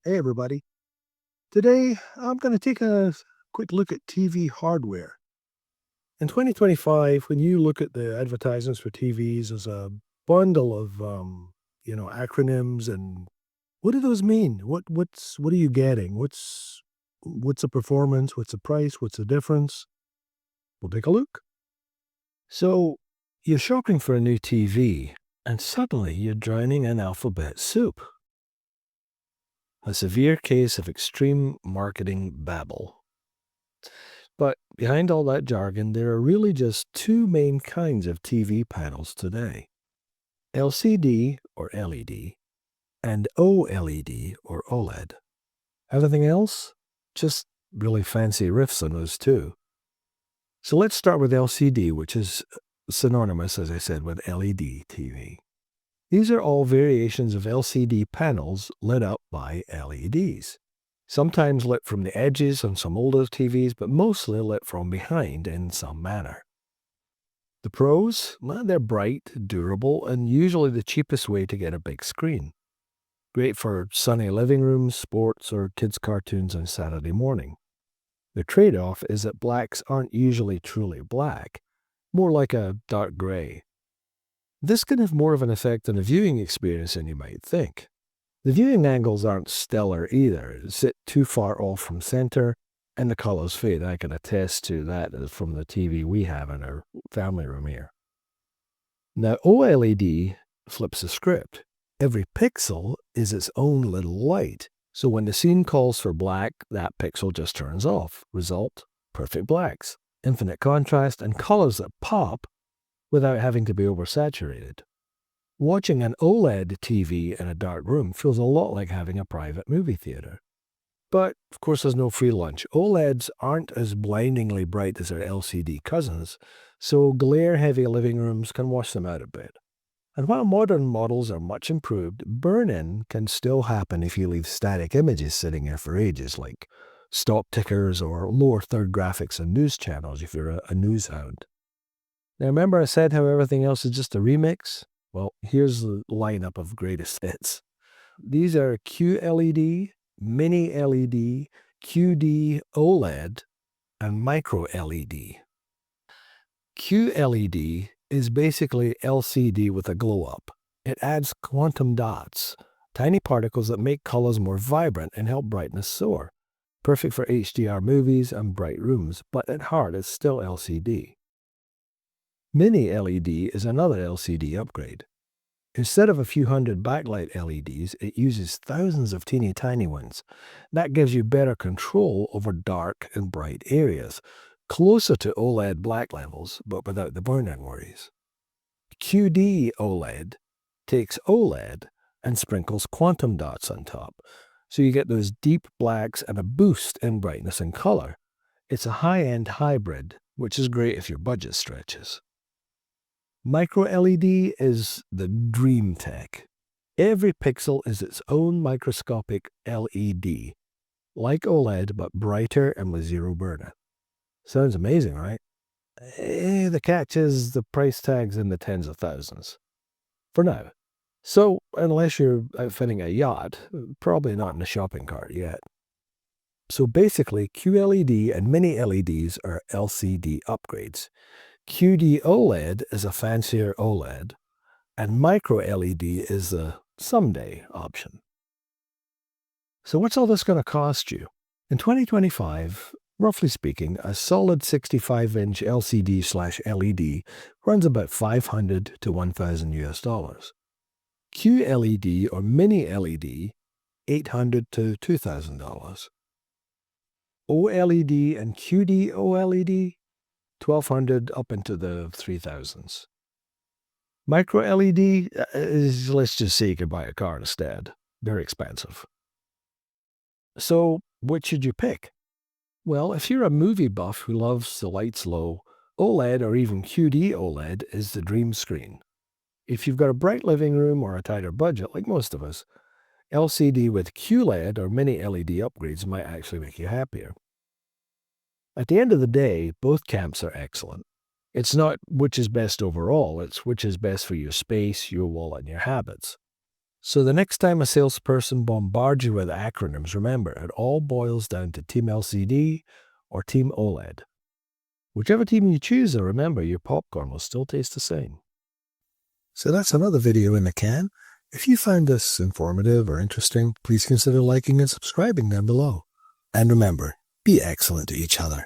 Hey, everybody. Today, I'm going to take a quick look at TV hardware. In 2025, when you look at the advertisements for TVs as a bundle of, acronyms and what do those mean? What are you getting? What's the performance? What's the price? What's the difference? We'll take a look. So, you're shopping for a new TV, and suddenly you're drowning in alphabet soup. A severe case of extreme marketing babble. But behind all that jargon, there are really just two main kinds of TV panels today: LCD or LED, and OLED or OLED. Everything else? Just really fancy riffs on those two. So let's start with LCD, which is synonymous, as I said, with LED TV. These are all variations of LCD panels lit up by LEDs. Sometimes lit from the edges on some older TVs, but mostly lit from behind in some manner. The pros? Well, they're bright, durable, and usually the cheapest way to get a big screen. Great for sunny living rooms, sports, or kids' cartoons on Saturday morning. The trade-off is that blacks aren't usually truly black, more like a dark gray. This can have more of an effect on the viewing experience than you might think. The viewing angles aren't stellar either. Sit too far off from center, and the colors fade. I can attest to that from the TV we have in our family room here. Now, OLED flips the script. Every pixel is its own little light. So when the scene calls for black, that pixel just turns off. Result, perfect blacks, infinite contrast, and colors that pop without having to be oversaturated. Watching an OLED TV in a dark room feels a lot like having a private movie theater. But, of course, there's no free lunch. OLEDs aren't as blindingly bright as their LCD cousins, so glare-heavy living rooms can wash them out a bit. And while modern models are much improved, burn-in can still happen if you leave static images sitting there for ages, like stop tickers or lower third graphics on news channels if you're a news hound. Now, remember I said how everything else is just a remix? Well, here's the lineup of greatest hits. These are QLED, Mini LED, QD OLED, and Micro LED. QLED is basically LCD with a glow-up. It adds quantum dots, tiny particles that make colors more vibrant and help brightness soar. Perfect for HDR movies and bright rooms, but at heart it's still LCD. Mini LED is another LCD upgrade. Instead of a few hundred backlight LEDs, it uses thousands of teeny tiny ones. That gives you better control over dark and bright areas, closer to OLED black levels, but without the burn-in worries. QD OLED takes OLED and sprinkles quantum dots on top, so you get those deep blacks and a boost in brightness and color. It's a high-end hybrid, which is great if your budget stretches. Micro LED is the dream tech. Every pixel is its own microscopic LED, like OLED but brighter and with zero burn-in. Sounds amazing, right? The catch is the price tag's in the tens of thousands. For now. So, unless you're outfitting a yacht, probably not in a shopping cart yet. So basically, QLED and Mini LEDs are LCD upgrades. QD OLED is a fancier OLED, and Micro LED is the someday option. So what's all this going to cost you? In 2025, roughly speaking, a solid 65-inch LCD/LED runs about $500 to $1,000. QLED or Mini LED, $800 to $2,000. OLED and QD OLED, $1,200 up into the 3,000s. Micro LED is, let's just say you could buy a car instead. Very expensive. So, which should you pick? Well, if you're a movie buff who loves the lights low, OLED or even QD OLED is the dream screen. If you've got a bright living room or a tighter budget, like most of us, LCD with QLED or Mini LED upgrades might actually make you happier. At the end of the day, both camps are excellent. It's not which is best overall, it's which is best for your space, your wallet, and your habits. So the next time a salesperson bombards you with acronyms, remember, it all boils down to Team LCD or Team OLED. Whichever team you choose, remember, your popcorn will still taste the same. So that's another video in the can. If you found this informative or interesting, please consider liking and subscribing down below. And remember, be excellent to each other.